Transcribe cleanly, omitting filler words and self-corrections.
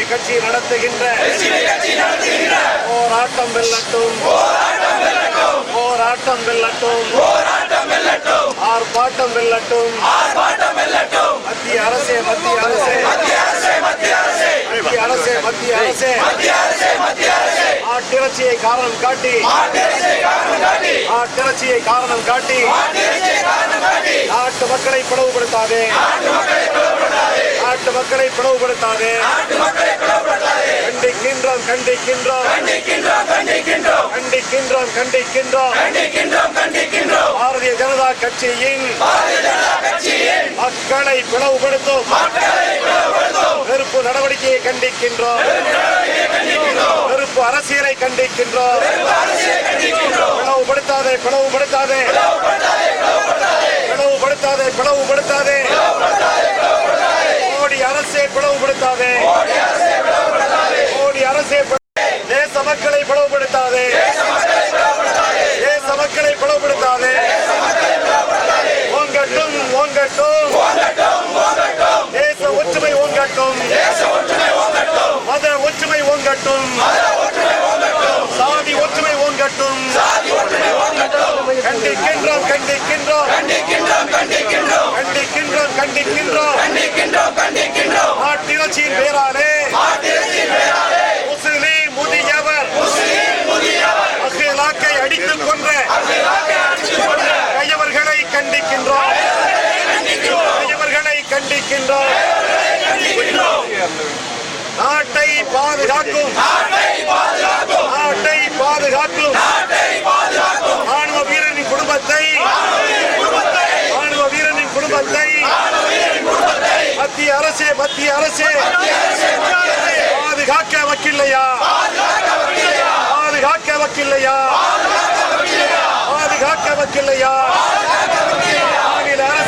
கட்சி நடத்துகின்ற போராட்டம் வெல்லட்டும், போராட்டம் வெல்லட்டும், ஆர்ப்பாட்டம் வெல்லட்டும். மத்திய அரசே, மத்திய அரசே, மத்திய அரசே, மத்திய அரசே, ஆட்டிறைச்சியை காரணம் காட்டி, ஆட்டிறைச்சியை காரணம் காட்டி நாட்டு மக்களை பிளவுபடுத்தாதே, நாட்டு மக்களை பிளவுபடுத்தாதே. கண்டிக்கின்றோம், கண்டிக்கின்றோம், கண்டிக்கின்றோம், கண்டிக்கின்றோம். பாரதிய ஜனதா கட்சியின் மக்களை பிளவுபடுத்தும் வெறுப்பு நடவடிக்கையை கண்டிக்கின்றோம், வெறுப்பு அரசியலை கண்டிக்கின்றோம். பிளவுபடுத்தாதே, பிளவுபடுத்தாதே, பிளவுபடுத்தாதே, பிளவுபடுத்தாதே. மோடி அரசே பிளவுபடுத்தாதே, மோடி அரசே. தேச மக்களை பிளவுபடுத்தாதே, தேச மக்களை பிளவுபடுத்தாதே. ஓங்கட்டும், ஓங்கட்டும், தேச ஒற்றுமை ஓங்கட்டும், மத ஒற்றுமை ஓங்கட்டும், சாதி ஒற்றுமை ஓங்கட்டும். கண்டிக்கின்றோம், கண்டிக்கின்றோம், கண்டிக்கின்றோம், கண்டிக்கின்றோம். ஆட்டிறைச்சியின் பேராலே முஸ்லிம் முதியவர் அகிலாக்கை அடித்துக் கொன்ற கையவர்களை கண்டிக்கின்றோம், கையவர்களை கண்டிக்கின்றோம். நாட்டை பாதுகாக்கும், நாட்டை பாதுகாக்கும் ராணுவ வீரனின் குடும்பத்தை, ராணுவ வீரனின் குடும்பத்தை மத்திய அரசே, மத்திய அரசே பாதுகாக்க வக்கில்லையா, பாதுகாக்க வக்கில்லையா, பாதுகாக்க வக்கில்லையா. மாநில அரசு